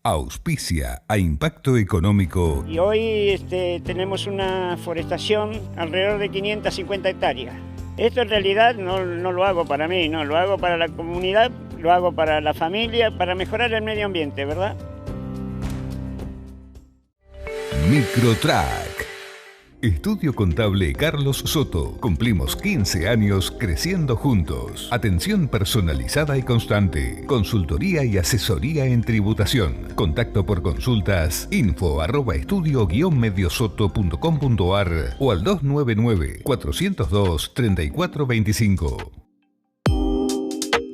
Auspicia a Impacto Económico. Y hoy tenemos una forestación alrededor de 550 hectáreas. Esto en realidad no lo hago para mí, no lo hago para la comunidad, lo hago para la familia, para mejorar el medio ambiente, ¿verdad? Microtrack. Estudio Contable Carlos Soto. Cumplimos 15 años creciendo juntos. Atención personalizada y constante. Consultoría y asesoría en tributación. Contacto por consultas info@estudio-mediosoto.com.ar o al 299-402-3425.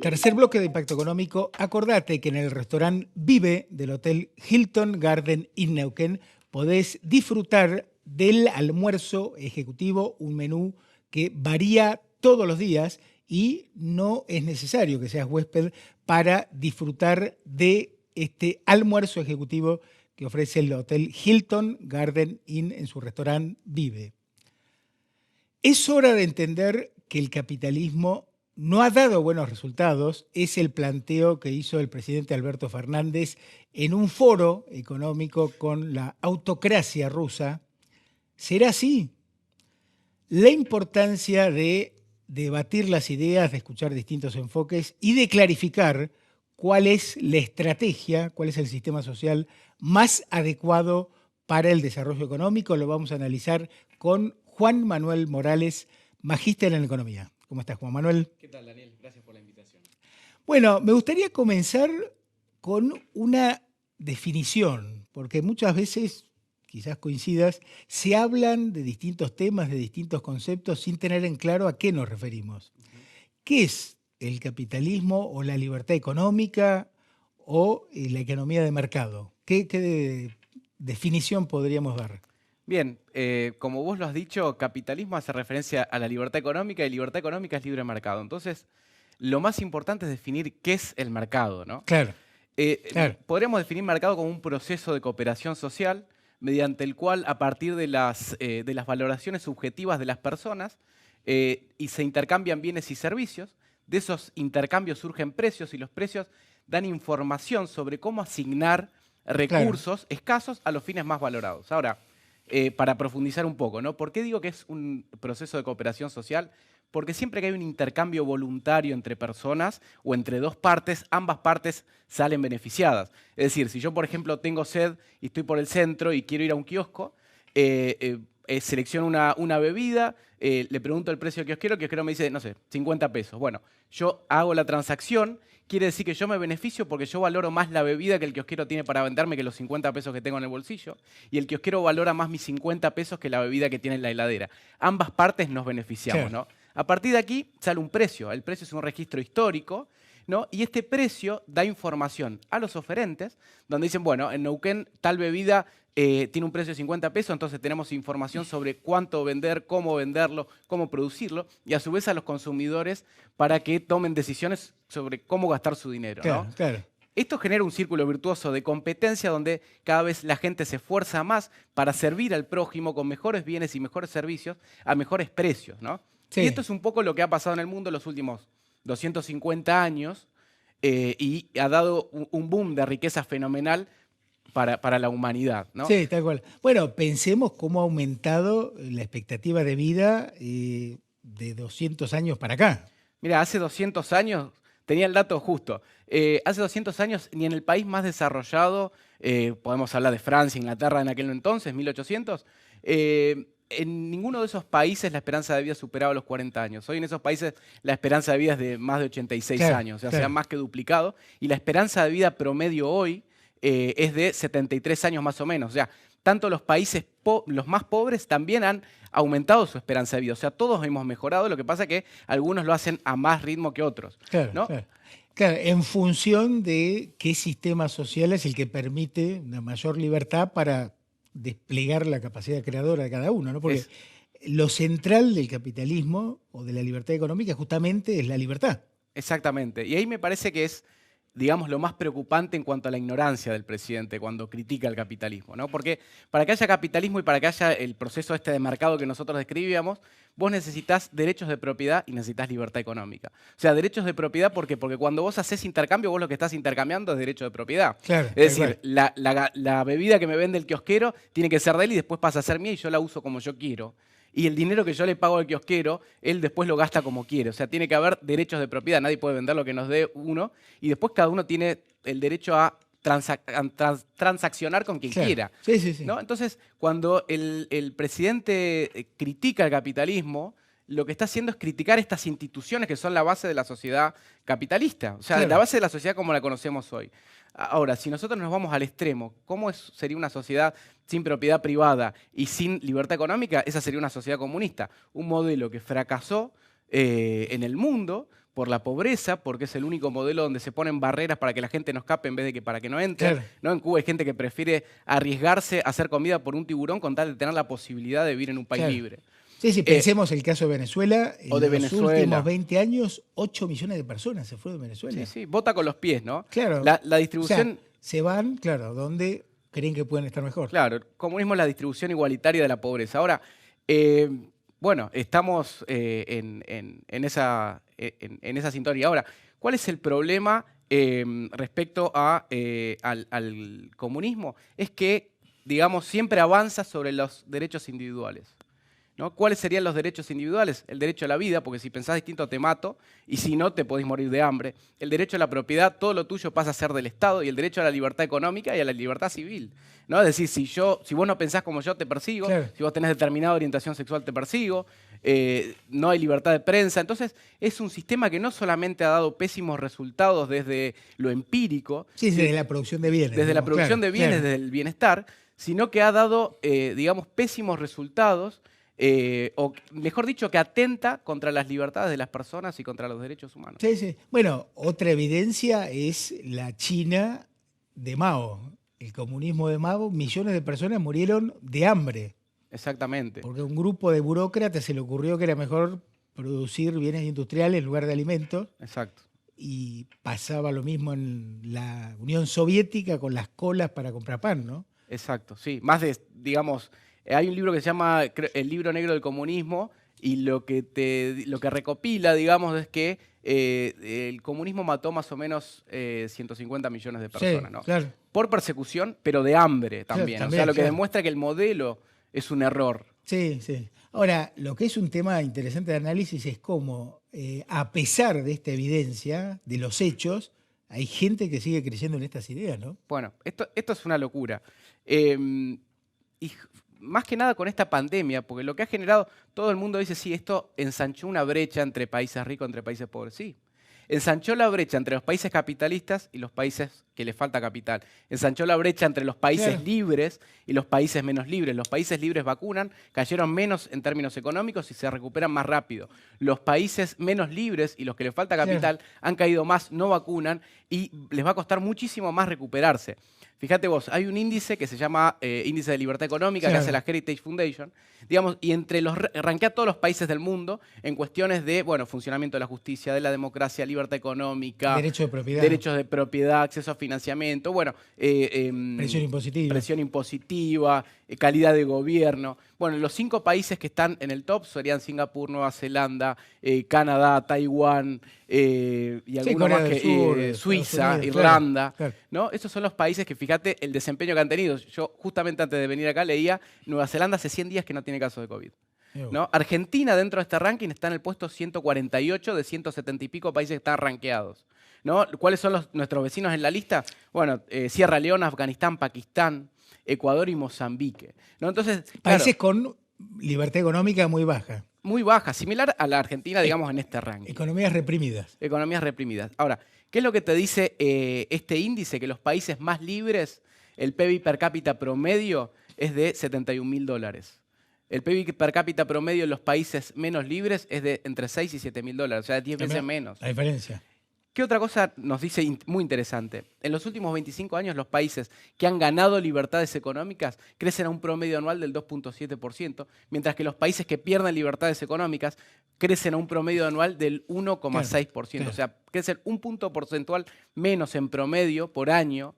Tercer bloque de Impacto Económico. Acordate que en el restaurante Vive del Hotel Hilton Garden Inn Neuquén podés disfrutar del almuerzo ejecutivo, un menú que varía todos los días y no es necesario que seas huésped para disfrutar de este almuerzo ejecutivo que ofrece el Hotel Hilton Garden Inn en su restaurante Vive. Es hora de entender que el capitalismo no ha dado buenos resultados, es el planteo que hizo el presidente Alberto Fernández en un foro económico con la autocracia rusa. ¿Será así? La importancia de debatir las ideas, de escuchar distintos enfoques y de clarificar cuál es la estrategia, cuál es el sistema social más adecuado para el desarrollo económico, lo vamos a analizar con Juan Manuel Morales, magíster en economía. ¿Cómo estás, Juan Manuel? ¿Qué tal, Daniel? Gracias por la invitación. Bueno, me gustaría comenzar con una definición, porque muchas veces, quizás coincidas, se hablan de distintos temas, de distintos conceptos, sin tener en claro a qué nos referimos. ¿Qué es el capitalismo o la libertad económica o la economía de mercado? ¿Qué definición podríamos dar? Bien, como vos lo has dicho, capitalismo hace referencia a la libertad económica y libertad económica es libre mercado. Entonces, lo más importante es definir qué es el mercado, ¿no? Claro. Podríamos definir mercado como un proceso de cooperación social mediante el cual, a partir de las valoraciones subjetivas de las personas, y se intercambian bienes y servicios, de esos intercambios surgen precios y los precios dan información sobre cómo asignar recursos escasos a los fines más valorados. Ahora, para profundizar un poco, ¿no? ¿Por qué digo que es un proceso de cooperación social? Porque siempre que hay un intercambio voluntario entre personas o entre dos partes, ambas partes salen beneficiadas. Es decir, si yo, por ejemplo, tengo sed y estoy por el centro y quiero ir a un kiosco, selecciono una bebida, le pregunto el precio del kiosquero, el kiosquero me dice, no sé, 50 pesos. Bueno, yo hago la transacción, quiere decir que yo me beneficio porque yo valoro más la bebida que el kiosquero tiene para venderme que los 50 pesos que tengo en el bolsillo, y el kiosquero valora más mis 50 pesos que la bebida que tiene en la heladera. Ambas partes nos beneficiamos, Sí. ¿no? A partir de aquí sale un precio. El precio es un registro histórico, ¿no? Y este precio da información a los oferentes, donde dicen, bueno, en Neuquén tal bebida tiene un precio de 50 pesos, entonces tenemos información sobre cuánto vender, cómo venderlo, cómo producirlo, y a su vez a los consumidores para que tomen decisiones sobre cómo gastar su dinero, ¿no? Claro. Esto genera un círculo virtuoso de competencia donde cada vez la gente se esfuerza más para servir al prójimo con mejores bienes y mejores servicios a mejores precios, ¿no? Sí. Y esto es un poco lo que ha pasado en el mundo en los últimos 250 años y ha dado un boom de riqueza fenomenal para la humanidad, ¿no? Sí, tal cual. Bueno, pensemos cómo ha aumentado la expectativa de vida de 200 años para acá. Mira, hace 200 años, tenía el dato justo, hace 200 años ni en el país más desarrollado, podemos hablar de Francia, Inglaterra en aquel entonces, 1800, en ninguno de esos países la esperanza de vida superaba los 40 años. Hoy en esos países la esperanza de vida es de más de 86 años, o sea, se ha más que duplicado, y la esperanza de vida promedio hoy es de 73 años más o menos. O sea, tanto los países los más pobres también han aumentado su esperanza de vida. O sea, todos hemos mejorado, lo que pasa es que algunos lo hacen a más ritmo que otros, ¿no? Claro, en función de qué sistema social es el que permite una mayor libertad para desplegar la capacidad creadora de cada uno, ¿no? Porque lo central del capitalismo o de la libertad económica justamente es la libertad. Exactamente. Y ahí me parece que es digamos, lo más preocupante en cuanto a la ignorancia del presidente cuando critica el capitalismo, ¿no? Porque para que haya capitalismo y para que haya el proceso este de mercado que nosotros describíamos, vos necesitas derechos de propiedad y necesitas libertad económica. O sea, derechos de propiedad, ¿por qué? Porque cuando vos haces intercambio, vos lo que estás intercambiando es derecho de propiedad. Claro, Es decir, la bebida que me vende el kiosquero tiene que ser de él y después pasa a ser mía y yo la uso como yo quiero. Y el dinero que yo le pago al kiosquero, él después lo gasta como quiere. O sea, tiene que haber derechos de propiedad. Nadie puede vender lo que nos dé uno. Y después cada uno tiene el derecho a transaccionar con quien claro. quiera. Sí, sí, sí. ¿No? Entonces, cuando el presidente critica el capitalismo, lo que está haciendo es criticar estas instituciones que son la base de la sociedad capitalista. O sea, Claro. la base de la sociedad como la conocemos hoy. Ahora, si nosotros nos vamos al extremo, ¿cómo sería una sociedad sin propiedad privada y sin libertad económica? Esa sería una sociedad comunista. Un modelo que fracasó en el mundo por la pobreza, porque es el único modelo donde se ponen barreras para que la gente no escape en vez de que para que no entre. Claro. ¿No? En Cuba hay gente que prefiere arriesgarse a hacer comida por un tiburón con tal de tener la posibilidad de vivir en un país Claro. libre. Sí, sí, pensemos el caso de Venezuela. En o de los Venezuela. últimos 20 años, 8 millones de personas se fueron de Venezuela. Sí, sí, vota con los pies, ¿no? Claro. La distribución... O sea, se van, claro, donde creen que pueden estar mejor. Claro, el comunismo es la distribución igualitaria de la pobreza. Ahora, bueno, estamos en esa sintonía. Ahora, ¿cuál es el problema respecto al comunismo? Es que, digamos, siempre avanza sobre los derechos individuales, ¿no? ¿Cuáles serían los derechos individuales? El derecho a la vida, porque si pensás distinto te mato, y si no te podés morir de hambre. El derecho a la propiedad, todo lo tuyo pasa a ser del Estado, y el derecho a la libertad económica y a la libertad civil, ¿no? Es decir, si vos no pensás como yo, te persigo. Claro. Si vos tenés determinada orientación sexual, te persigo. No hay libertad de prensa. Entonces, es un sistema que no solamente ha dado pésimos resultados desde lo empírico, Sí, desde la producción de bienes. desde la digamos, producción claro, de bienes, claro. desde el bienestar, sino que ha dado, digamos, pésimos resultados, o mejor dicho, que atenta contra las libertades de las personas y contra los derechos humanos. Sí, sí. Bueno, otra evidencia es la China de Mao. El comunismo de Mao, millones de personas murieron de hambre. Exactamente. Porque a un grupo de burócratas se le ocurrió que era mejor producir bienes industriales en lugar de alimentos. Exacto. Y pasaba lo mismo en la Unión Soviética con las colas para comprar pan, ¿no? Exacto, sí. Más de, digamos, hay un libro que se llama El libro negro del comunismo y lo que recopila, digamos, es que el comunismo mató más o menos 150 millones de personas, Sí, ¿no? claro. Por persecución, pero de hambre también. Claro, O sea, lo que claro. demuestra que el modelo es un error. Sí, sí. Ahora, lo que es un tema interesante de análisis es cómo, a pesar de esta evidencia, de los hechos, hay gente que sigue creyendo en estas ideas, ¿no? Bueno, esto es una locura. Y más que nada con esta pandemia, porque lo que ha generado, todo el mundo dice, sí, esto ensanchó una brecha entre países ricos, entre países pobres. Sí, ensanchó la brecha entre los países capitalistas y los países que les falta capital. Ensanchó la brecha entre los países Claro. libres y los países menos libres. Los países libres vacunan, cayeron menos en términos económicos y se recuperan más rápido. Los países menos libres y los que les falta capital han caído más, no vacunan y les va a costar muchísimo más recuperarse. Fíjate vos, hay un índice que se llama Índice de Libertad Económica que Claro. hace la Heritage Foundation, digamos, y entre los rankea todos los países del mundo en cuestiones de, bueno, funcionamiento de la justicia, de la democracia, libertad económica, Derecho de propiedad. derechos de propiedad, acceso a financiamiento, bueno, Presión impositiva. presión impositiva, calidad de gobierno. Bueno, los 5 países que están en el top serían Singapur, Nueva Zelanda, Canadá, Taiwán y algunos Corea más del que Sur, Estados Suiza, Unidos, Irlanda. claro. ¿No? Esos son los países que, fíjate, el desempeño que han tenido. Yo justamente antes de venir acá leía, Nueva Zelanda hace 100 días que no tiene casos de COVID. ¿No? Argentina dentro de este ranking está en el puesto 148 de 170 y pico países que están rankeados, ¿no? ¿Cuáles son nuestros vecinos en la lista? Bueno, Sierra Leona, Afganistán, Pakistán, Ecuador y Mozambique, ¿no? Entonces, Países claro, con libertad económica muy baja. muy baja, similar a la Argentina, digamos, en este ranking. Economías reprimidas. Economías reprimidas. Ahora, ¿qué es lo que te dice este índice? Que los países más libres, el PIB per cápita promedio es de $71.000. El PIB per cápita promedio en los países menos libres es de entre 6 y $7.000, o sea, 10 veces menos. La diferencia. ¿Qué otra cosa nos dice muy interesante? En los últimos 25 años los países que han ganado libertades económicas crecen a un promedio anual del 2,7%, mientras que los países que pierden libertades económicas crecen a un promedio anual del 1,6%. Claro. O sea, crecen un punto porcentual menos en promedio por año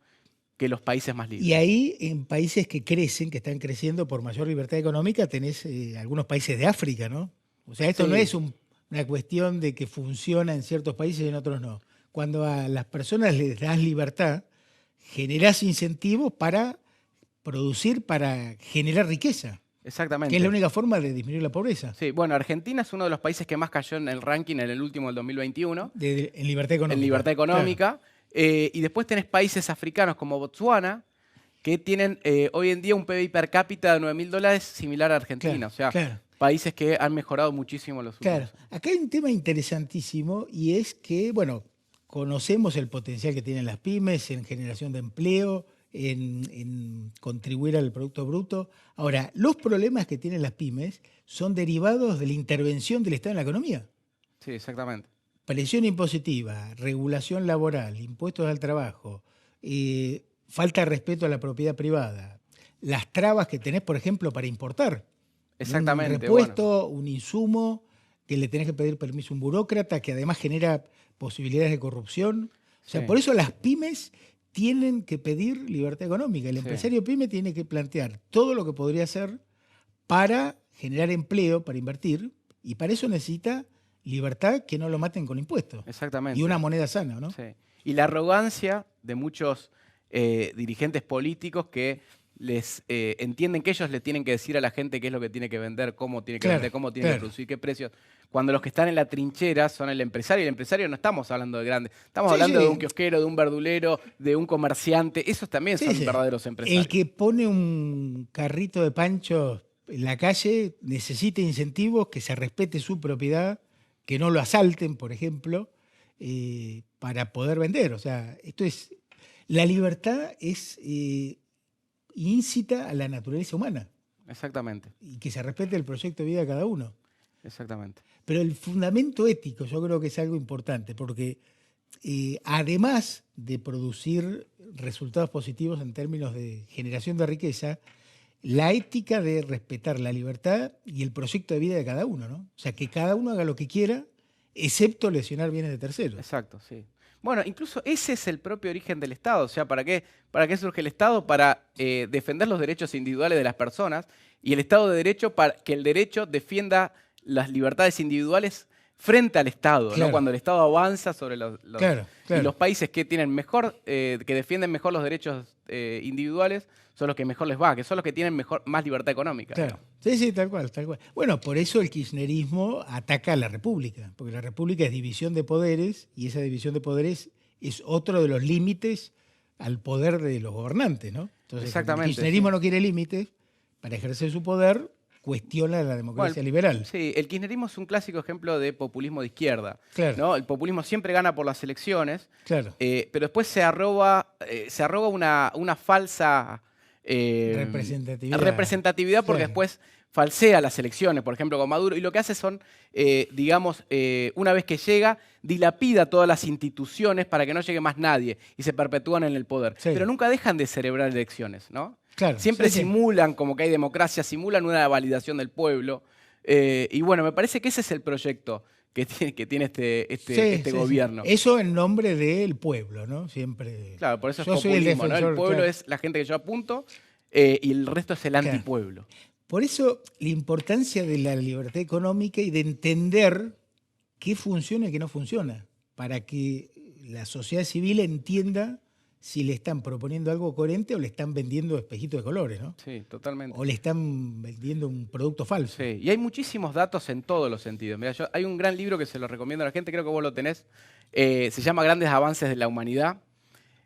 que los países más libres. Y ahí, en países que crecen, que están creciendo por mayor libertad económica, tenés algunos países de África, ¿no? O sea, esto Sí. no es una cuestión de que funciona en ciertos países y en otros no. Cuando a las personas les das libertad, generás incentivos para producir, para generar riqueza, Exactamente. que es la única forma de disminuir la pobreza, Sí, bueno, Argentina es uno de los países que más cayó en el ranking en el último del 2021. en libertad económica. En libertad Claro. económica. Y después tenés países africanos como Botsuana, que tienen hoy en día un PBI per cápita de $9.000 similar a Argentina. Claro, O sea, claro. países que han mejorado muchísimo los últimos Claro, años. acá hay un tema interesantísimo y es que, bueno, conocemos el potencial que tienen las pymes en generación de empleo, en contribuir al Producto Bruto. Ahora, los problemas que tienen las pymes son derivados de la intervención del Estado en la economía. Sí, exactamente. Presión impositiva, regulación laboral, impuestos al trabajo, falta de respeto a la propiedad privada, las trabas que tenés, por ejemplo, para importar. Exactamente. Un repuesto, un insumo, que le tenés que pedir permiso a un burócrata, que además genera posibilidades de corrupción. O sea, Sí. por eso las pymes tienen que pedir libertad económica. El Sí. empresario pyme tiene que plantear todo lo que podría hacer para generar empleo, para invertir, y para eso necesita libertad, que no lo maten con impuestos. Exactamente. Y una moneda sana, ¿no? Sí. Y la arrogancia de muchos dirigentes políticos que les entienden que ellos le tienen que decir a la gente qué es lo que tiene que vender, cómo tiene que Claro, vender, cómo tiene que claro. producir, qué precios. Cuando los que están en la trinchera son el empresario, y el empresario no estamos hablando de grandes, estamos Sí, hablando sí. de un kiosquero, de un verdulero, de un comerciante. Esos también Sí, son sí. verdaderos empresarios. El que pone un carrito de panchos en la calle necesita incentivos, que se respete su propiedad, que no lo asalten, por ejemplo, para poder vender. O sea, esto es. La libertad es incita a la naturaleza humana Exactamente, y que se respete el proyecto de vida de cada uno. exactamente. Pero el fundamento ético yo creo que es algo importante, porque además de producir resultados positivos en términos de generación de riqueza, la ética de respetar la libertad y el proyecto de vida de cada uno, ¿no? O sea, que cada uno haga lo que quiera, excepto lesionar bienes de terceros. Exacto, sí. Bueno, incluso ese es el propio origen del Estado. O sea, ¿para qué surge el Estado? Para defender los derechos individuales de las personas, y el Estado de Derecho para que el derecho defienda las libertades individuales frente al Estado, ¿no? Claro. Cuando el Estado avanza sobre Claro, claro. Y los países que tienen mejor, que defienden mejor los derechos individuales son los que mejor les va, que son los que tienen más libertad económica. Claro. Sí, sí, tal cual, tal cual. Bueno, por eso el kirchnerismo ataca a la República, porque la República es división de poderes y esa división de poderes es otro de los límites al poder de los gobernantes, ¿no? Entonces, Exactamente, el kirchnerismo sí. no quiere límites, para ejercer su poder cuestiona la democracia Bueno, liberal. Sí, el kirchnerismo es un clásico ejemplo de populismo de izquierda. Claro. ¿No? El populismo siempre gana por las elecciones, Claro. pero después se arroba una falsa representatividad porque Claro. después falsea las elecciones, por ejemplo, con Maduro, y lo que hace son, una vez que llega, dilapida todas las instituciones para que no llegue más nadie y se perpetúan en el poder. Sí. Pero nunca dejan de celebrar elecciones, ¿no? Claro, Siempre sí, sí. simulan como que hay democracia, simulan una validación del pueblo. Y bueno, me parece que ese es el proyecto que tiene este Sí, sí, sí. gobierno. Eso en nombre del pueblo, ¿no? Siempre. Claro, por eso es Yo soy el populismo, ¿no? El defensor, pueblo claro. es la gente que yo apunto y el resto es el Claro. antipueblo. Por eso la importancia de la libertad económica y de entender qué funciona y qué no funciona, para que la sociedad civil entienda si le están proponiendo algo coherente o le están vendiendo espejitos de colores, ¿no? Sí, totalmente. O le están vendiendo un producto falso. Sí, y hay muchísimos datos en todos los sentidos. Mira, hay un gran libro que se lo recomiendo a la gente, creo que vos lo tenés, se llama Grandes Avances de la Humanidad.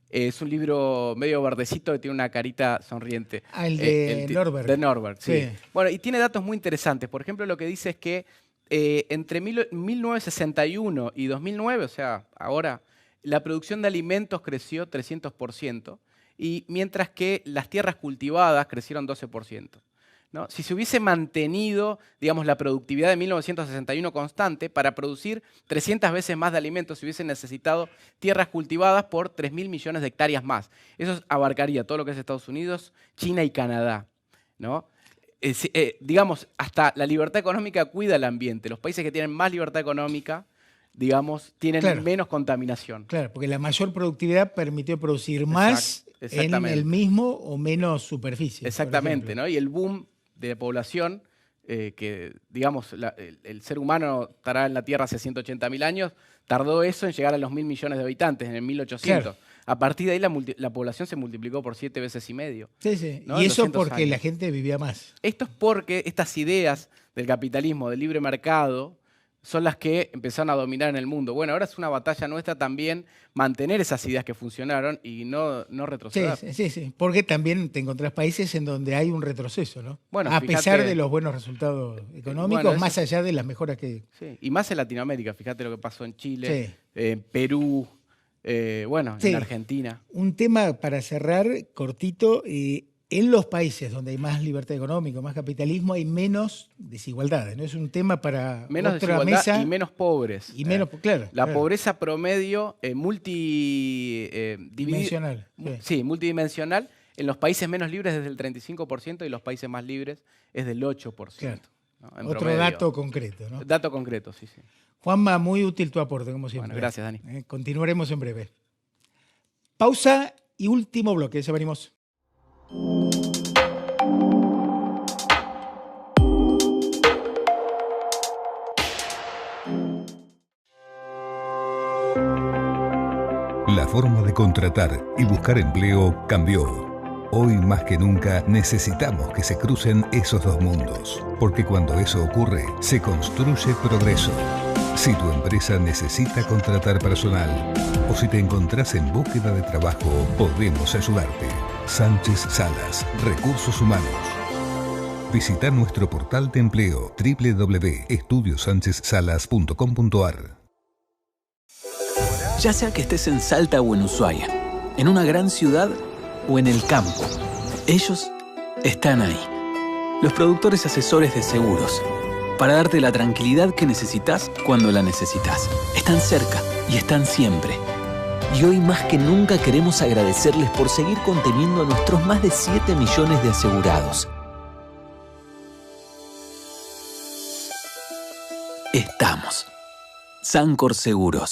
Es un libro medio verdecito que tiene una carita sonriente. El de Norberg. De Norberg, sí. Sí. Bueno, y tiene datos muy interesantes. Por ejemplo, lo que dice es que entre 1961 y 2009, o sea, ahora, la producción de alimentos creció 300%, y mientras que las tierras cultivadas crecieron 12%. ¿no? Si se hubiese mantenido, digamos, la productividad de 1961 constante, para producir 300 veces más de alimentos se hubiesen necesitado tierras cultivadas por 3.000 millones de hectáreas más. Eso abarcaría todo lo que es Estados Unidos, China y Canadá, ¿no? Digamos, hasta la libertad económica cuida el ambiente. Los países que tienen más libertad económica, digamos, tienen menos contaminación. Claro, porque la mayor productividad permitió producir más en el mismo o menos superficie. Exactamente, ¿no? Y el boom de la población, que digamos, el ser humano estará en la Tierra hace 180.000 años, tardó eso en llegar a los 1.000 millones de habitantes, en el 1800. Claro. A partir de ahí la población se multiplicó por 7 veces y medio. Sí, sí. ¿No? Y eso porque años. La gente vivía más. Esto es porque estas ideas del capitalismo, del libre mercado, son las que empezaron a dominar en el mundo. Bueno, ahora es una batalla nuestra también mantener esas ideas que funcionaron y no retroceder. Sí. Porque también te encontrás países en donde hay un retroceso, ¿no? Bueno, a pesar de los buenos resultados económicos, más allá de las mejoras que... Sí, y más en Latinoamérica. Fíjate lo que pasó en Chile, en Perú, en Argentina. Un tema para cerrar, cortito. En los países donde hay más libertad económica, más capitalismo, hay menos desigualdades, ¿no? Es un tema para menos otra desigualdad mesa. Y menos pobres. Y menos, claro. La pobreza promedio multidimensional. Multidimensional. En los países menos libres es del 35% y los países más libres es del 8%. Claro. ¿No? Otro promedio. Dato concreto, ¿no? Dato concreto, sí. Juanma, muy útil tu aporte, como siempre. Bueno, gracias, Dani. Continuaremos en breve. Pausa y último bloque, ya venimos. La forma de contratar y buscar empleo cambió. Hoy más que nunca necesitamos que se crucen esos dos mundos, porque cuando eso ocurre, se construye progreso. Si tu empresa necesita contratar personal o si te encontrás en búsqueda de trabajo, podemos ayudarte. Sánchez Salas, Recursos Humanos. Visita nuestro portal de empleo www.estudiosanchezsalas.com.ar. Ya sea que estés en Salta o en Ushuaia, en una gran ciudad o en el campo, ellos están ahí. Los productores asesores de seguros, para darte la tranquilidad que necesitas cuando la necesitas. Están cerca y están siempre. Y hoy más que nunca queremos agradecerles por seguir conteniendo a nuestros más de 7 millones de asegurados. Estamos. Sancor Seguros.